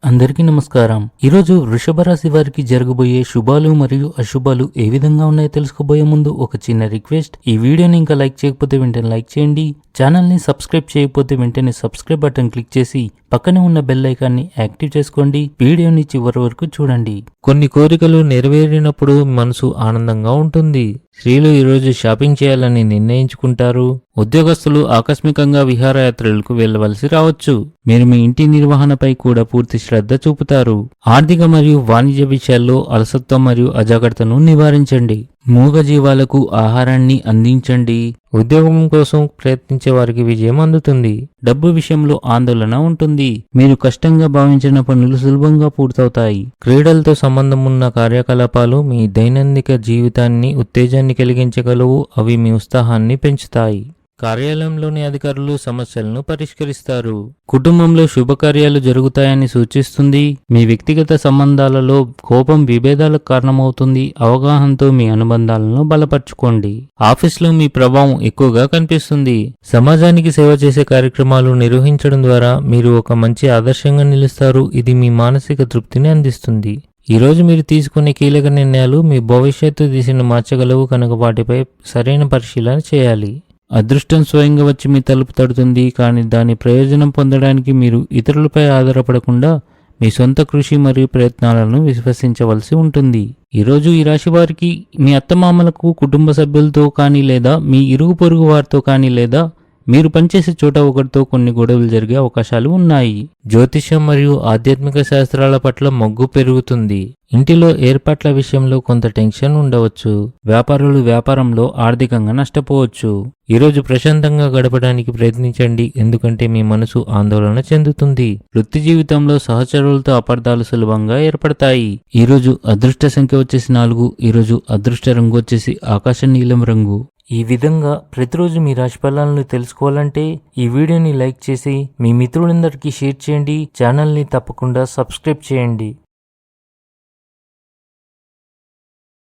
అందరికీ నమస్కారం. ఈరోజు వృషభ రాశి వారికి జరగబోయే శుభాలు మరియు అశుభాలు ఏ విధంగా ఉన్నాయో తెలుసుకోబోయే ముందు ఒక చిన్న రిక్వెస్ట్. ఈ వీడియోని ఇంకా లైక్ చేయకపోతే వెంటనే లైక్ చేయండి. ఛానల్ని సబ్స్క్రైబ్ చేయకపోతే వెంటనే సబ్స్క్రైబ్ బటన్ క్లిక్ చేసి పక్కనే ఉన్న బెల్ ఐకాన్ని యాక్టివ్ చేసుకోండి. వీడియోని చివరి వరకు చూడండి. కొన్ని కోరికలు నెరవేరినప్పుడు మనసు ఆనందంగా ఉంటుంది. స్త్రీలు ఈరోజు షాపింగ్ చేయాలని నిర్ణయించుకుంటారు. ఉద్యోగస్తులు ఆకస్మికంగా విహారయాత్రలకు వెళ్లవలసి రావచ్చు. మీరు మీ ఇంటి నిర్వహణపై కూడా పూర్తి శ్రద్ధ చూపుతారు. ఆర్థిక మరియు వాణిజ్య విషయాల్లో అలసత్వం మరియు అజాగ్రత్తను నివారించండి. మూగజీవాలకు ఆహారాన్ని అందించండి. ఉద్యోగం కోసం ప్రయత్నించే వారికి విజయం అందుతుంది. డబ్బు విషయంలో ఆందోళన ఉంటుంది. మీరు కష్టంగా భావించిన పనులు సులభంగా పూర్తవుతాయి. క్రీడలతో సంబంధం ఉన్న కార్యకలాపాలు మీ దైనందిక జీవితాన్ని ఉత్తేజాన్ని కలిగించగలవు. అవి మీ ఉత్సాహాన్ని పెంచుతాయి. కార్యాలయంలోని అధికారులు సమస్యలను పరిష్కరిస్తారు. కుటుంబంలో శుభకార్యాలు జరుగుతాయని సూచిస్తుంది. మీ వ్యక్తిగత సంబంధాలలో కోపం విభేదాలకు కారణమవుతుంది. అవగాహనతో మీ అనుబంధాలను బలపర్చుకోండి. ఆఫీస్లో మీ ప్రభావం ఎక్కువగా కనిపిస్తుంది. సమాజానికి సేవ చేసే కార్యక్రమాలు నిర్వహించడం ద్వారా మీరు ఒక మంచి ఆదర్శంగా నిలుస్తారు. ఇది మీ మానసిక తృప్తిని అందిస్తుంది. ఈరోజు మీరు తీసుకునే కీలక నిర్ణయాలు మీ భవిష్యత్తు దిశను మార్చగలవు కనుక వాటిపై సరైన పరిశీలన చేయాలి. అదృష్టం స్వయంగా వచ్చి మీ తలుపు తడుతుంది. కానీ దాని ప్రయోజనం పొందడానికి మీరు ఇతరులపై ఆధారపడకుండా మీ సొంత కృషి మరియు ప్రయత్నాలను విశ్వసించవలసి ఉంటుంది. ఈరోజు ఈ రాశి వారికి మీ అత్తమామలకు కుటుంబ సభ్యులతో కానీ లేదా మీ ఇరుగు పొరుగు వారితో కానీ లేదా మీరు పనిచేసే చోట ఒకరితో కొన్ని గొడవలు జరిగే అవకాశాలు ఉన్నాయి. జ్యోతిష్యం మరియు ఆధ్యాత్మిక శాస్త్రాల పట్ల మొగ్గు పెరుగుతుంది. ఇంటిలో ఏర్పాట్ల విషయంలో కొంత టెన్షన్ ఉండవచ్చు. వ్యాపారులు వ్యాపారంలో ఆర్థికంగా నష్టపోవచ్చు. ఈరోజు ప్రశాంతంగా గడపడానికి ప్రయత్నించండి, ఎందుకంటే మీ మనసు ఆందోళన చెందుతుంది. వృత్తి జీవితంలో సహచరులతో అపార్థాలు సులభంగా ఏర్పడతాయి. ఈరోజు అదృష్ట సంఖ్య వచ్చేసి 4. ఈరోజు అదృష్ట రంగు వచ్చేసి ఆకాశ నీలం రంగు. ఈ విధంగా ప్రతిరోజు మీ రాశి ఫలాలను తెలుసుకోవాలంటే ఈ వీడియోని లైక్ చేసి మీ మిత్రులందరికీ షేర్ చేయండి. ఛానల్ని తప్పకుండా సబ్స్క్రైబ్ చేయండి.